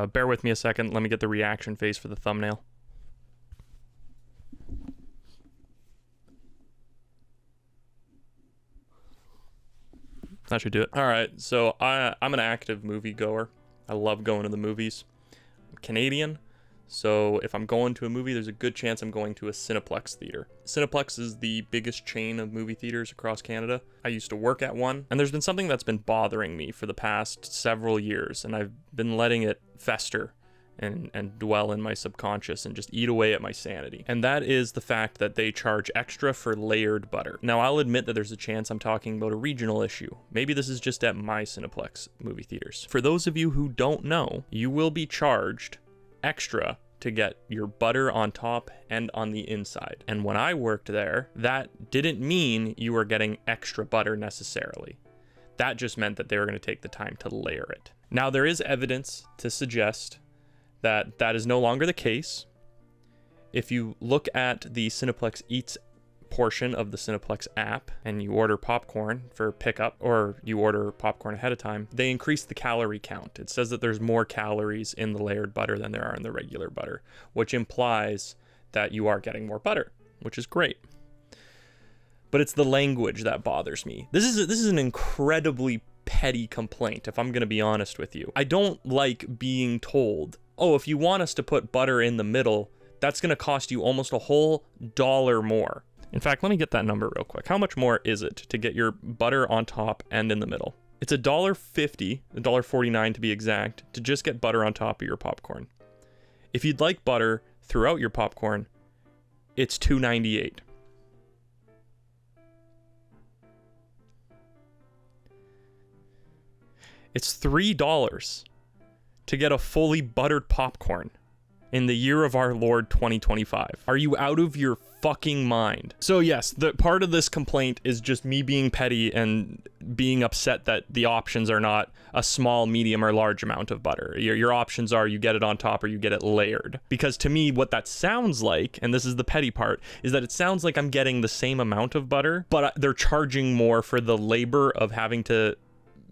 Bear with me a second. Let me get the reaction face for the thumbnail. That should do it. All right, so I'm an active moviegoer. I love going to the movies. I'm Canadian, so if I'm going to a movie, there's a good chance I'm going to a Cineplex theater. Cineplex is the biggest chain of movie theaters across Canada. I used to work at one, and there's been something that's been bothering me for the past several years, and I've been letting it fester and dwell in my subconscious and just eat away at my sanity. And that is the fact that they charge extra for layered butter. Now, I'll admit that there's a chance I'm talking about a regional issue. Maybe this is just at my Cineplex movie theaters. For those of you who don't know, you will be charged extra to get your butter on top and on the inside. And when I worked there, that didn't mean you were getting extra butter necessarily. That just meant that they were going to take the time to layer it. Now, there is evidence to suggest that that is no longer the case. If you look at the Cineplex Eats portion of the Cineplex app and you order popcorn for pickup, or you order popcorn ahead of time, they increase the calorie count. It says that there's more calories in the layered butter than there are in the regular butter, which implies that you are getting more butter, which is great. But it's the language that bothers me. This is an incredibly petty complaint, if I'm going to be honest with you. I don't like being told, oh, if you want us to put butter in the middle, that's going to cost you almost a whole $1 more. In fact, let me get that number real quick. How much more is it to get your butter on top and in the middle? It's $1.50, $1.49 to be exact, to just get butter on top of your popcorn. If you'd like butter throughout your popcorn, it's $2.98. It's $3 to get a fully buttered popcorn in the year of our Lord 2025. Are you out of your fucking mind? So yes, the part of this complaint is just me being petty and being upset that the options are not a small, medium, or large amount of butter. Your options are you get it on top or you get it layered. Because to me, what that sounds like, and this is the petty part, is that it sounds like I'm getting the same amount of butter, but they're charging more for the labor of having to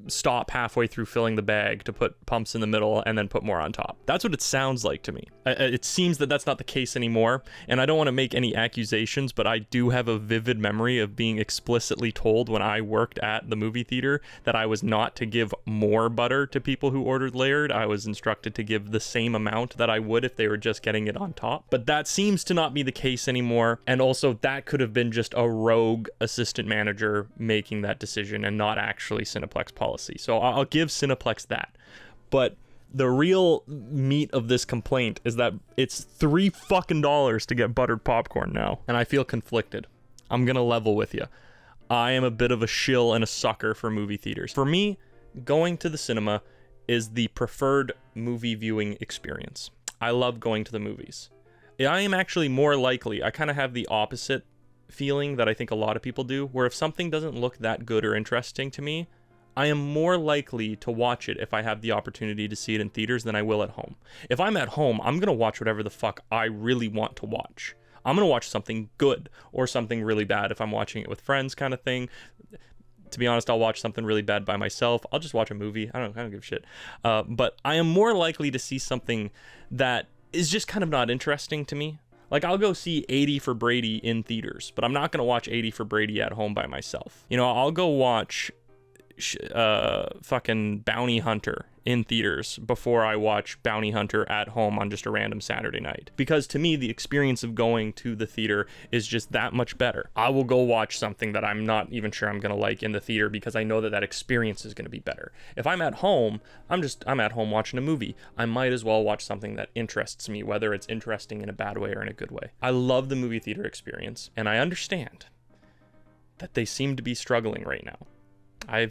stop halfway through filling the bag to put pumps in the middle and then put more on top. That's what it sounds like to me. It seems that that's not the case anymore, and I don't want to make any accusations, but I do have a vivid memory of being explicitly told when I worked at the movie theater that I was not to give more butter to people who ordered layered. I was instructed to give the same amount that I would if they were just getting it on top. But that seems to not be the case anymore, and also that could have been just a rogue assistant manager making that decision and not actually Cineplex policy. So I'll give Cineplex that. But the real meat of this complaint is that it's $3 fucking to get buttered popcorn now. And I feel conflicted. I'm going to level with you. I am a bit of a shill and a sucker for movie theaters. For me, going to the cinema is the preferred movie viewing experience. I love going to the movies. I am actually more likely, I kind of have the opposite feeling that I think a lot of people do, where if something doesn't look that good or interesting to me, I am more likely to watch it if I have the opportunity to see it in theaters than I will at home. If I'm at home, I'm going to watch whatever the fuck I really want to watch. I'm going to watch something good or something really bad if I'm watching it with friends, kind of thing. To be honest, I'll watch something really bad by myself. I'll just watch a movie. I don't give a shit. But I am more likely to see something that is just kind of not interesting to me. Like, I'll go see 80 for Brady in theaters, but I'm not going to watch 80 for Brady at home by myself. You know, I'll go watch fucking Bounty Hunter in theaters before I watch Bounty Hunter at home on just a random Saturday night, because to me the experience of going to the theater is just that much better. I will go watch something that I'm not even sure I'm gonna like in the theater because I know that experience is gonna be better. If I'm at home, I'm at home watching a movie. I might as well watch something that interests me, whether it's interesting in a bad way or in a good way. I love the movie theater experience, and I understand that they seem to be struggling right now. I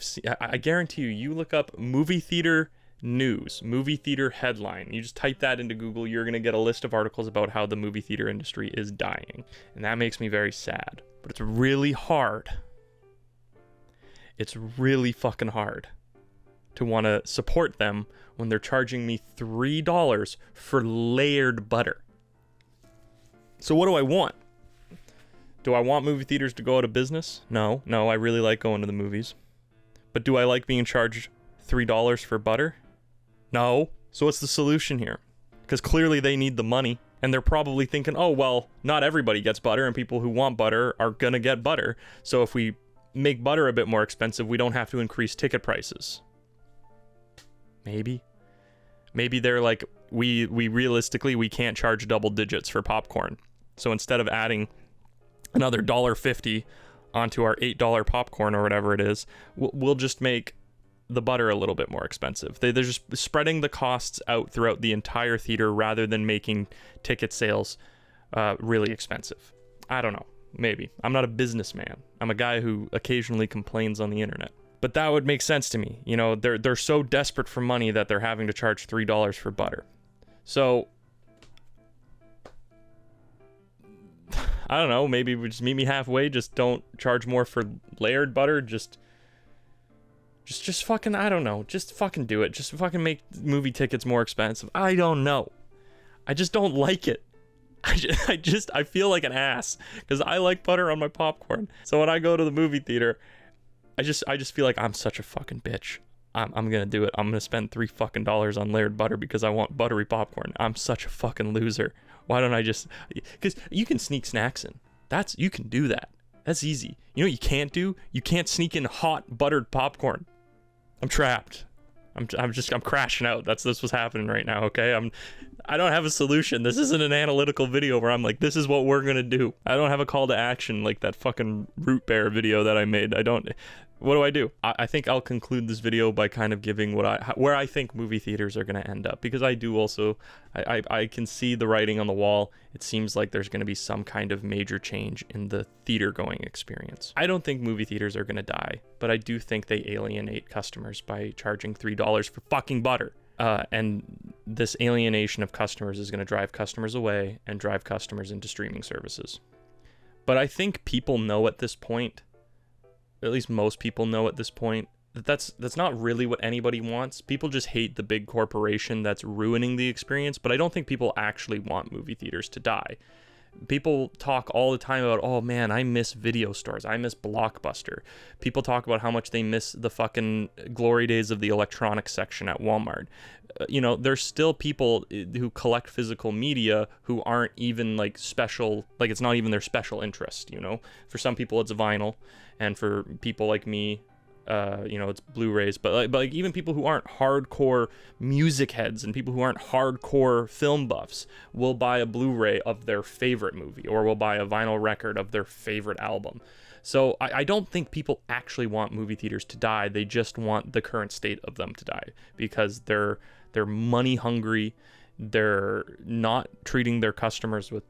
guarantee you look up movie theater news, movie theater headline, you just type that into Google, you're going to get a list of articles about how the movie theater industry is dying. And that makes me very sad. But it's really hard. It's really fucking hard to want to support them when they're charging me $3 for layered butter. So what do I want? Do I want movie theaters to go out of business? No, I really like going to the movies. But do I like being charged $3 for butter? No. So what's the solution here? Because clearly they need the money, and they're probably thinking, oh, well, not everybody gets butter, and people who want butter are gonna get butter. So if we make butter a bit more expensive, we don't have to increase ticket prices. Maybe they're like, we realistically, we can't charge double digits for popcorn. So instead of adding another $1.50 onto our $8 popcorn or whatever it is, we'll just make the butter a little bit more expensive. They're just spreading the costs out throughout the entire theater rather than making ticket sales really expensive. I don't know. Maybe. I'm not a businessman. I'm a guy who occasionally complains on the internet. But that would make sense to me. You know, they're so desperate for money that they're having to charge $3 for butter. So I don't know, maybe we just meet me halfway, just don't charge more for layered butter, just fucking, I don't know, just fucking do it. Just fucking make movie tickets more expensive. I don't know. I just don't like it. I feel like an ass because I like butter on my popcorn. So when I go to the movie theater, I just feel like I'm such a fucking bitch. I'm gonna do it. I'm gonna spend $3 fucking on layered butter because I want buttery popcorn. I'm such a fucking loser. Why don't I just? Because you can sneak snacks in. You can do that. That's easy. You know what you can't do? You can't sneak in hot buttered popcorn. I'm trapped. I'm crashing out. This what's happening right now, okay? I don't have a solution. This isn't an analytical video where I'm like, this is what we're gonna do. I don't have a call to action like that fucking root bear video that I made. What do? I think I'll conclude this video by kind of giving where I think movie theaters are going to end up, because I do also, I can see the writing on the wall. It seems like there's going to be some kind of major change in the theater going experience. I don't think movie theaters are going to die, but I do think they alienate customers by charging $3 for fucking butter. And this alienation of customers is going to drive customers away and drive customers into streaming services. But I think people know at this point, at least most people know at this point, that's not really what anybody wants. People just hate the big corporation that's ruining the experience, but I don't think people actually want movie theaters to die. People talk all the time about, oh man, I miss video stores. I miss Blockbuster. People talk about how much they miss the fucking glory days of the electronics section at Walmart. You know, there's still people who collect physical media who aren't even like special, like it's not even their special interest, you know? For some people it's vinyl, and for people like me, you know, it's Blu-rays, but like even people who aren't hardcore music heads and people who aren't hardcore film buffs will buy a Blu-ray of their favorite movie, or will buy a vinyl record of their favorite album. So I don't think people actually want movie theaters to die. They just want the current state of them to die because they're money hungry. They're not treating their customers with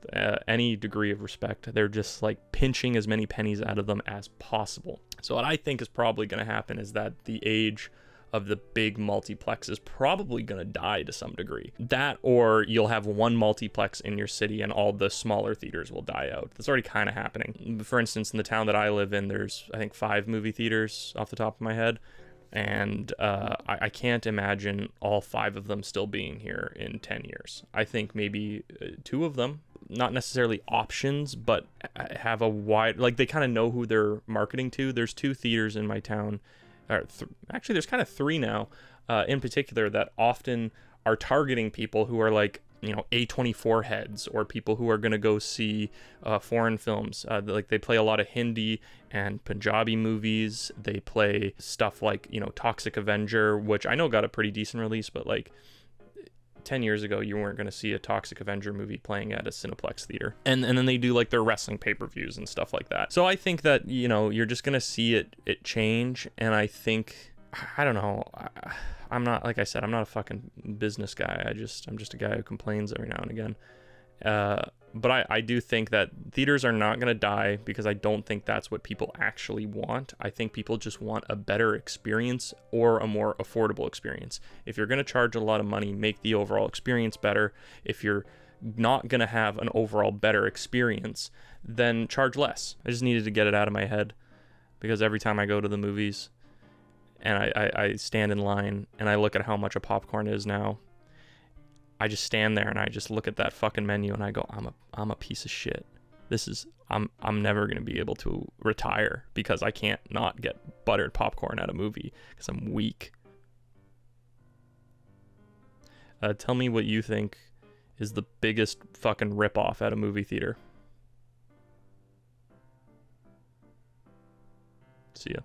any degree of respect. They're just like pinching as many pennies out of them as possible. So what I think is probably going to happen is that the age of the big multiplex is probably going to die to some degree. That, or you'll have one multiplex in your city and all the smaller theaters will die out. That's already kind of happening. For instance, in the town that I live in, there's, I think, 5 movie theaters off the top of my head. And I can't imagine all 5 of them still being here in 10 years. I think maybe 2 of them, not necessarily options, but have a wide, like they kind of know who they're marketing to. There's 2 theaters in my town, actually there's kind of 3 now, in particular, that often are targeting people who are like, you know, A24 heads, or people who are going to go see foreign films. Like they play a lot of Hindi and Punjabi movies. They play stuff like, you know, Toxic Avenger, which I know got a pretty decent release, but like 10 years ago, you weren't going to see a Toxic Avenger movie playing at a Cineplex theater. And then they do like their wrestling pay-per-views and stuff like that. So I think that, you know, you're just going to see it change. And I think, I don't know, I'm not, like I said, I'm not a fucking business guy. I'm just a guy who complains every now and again. But I do think that theaters are not going to die, because I don't think that's what people actually want. I think people just want a better experience, or a more affordable experience. If you're going to charge a lot of money, make the overall experience better. If you're not going to have an overall better experience, then charge less. I just needed to get it out of my head, because every time I go to the movies and I stand in line and I look at how much a popcorn is now, I just stand there and I just look at that fucking menu and I go, I'm a piece of shit. I'm never going to be able to retire because I can't not get buttered popcorn at a movie because I'm weak. Tell me what you think is the biggest fucking ripoff at a movie theater. See ya.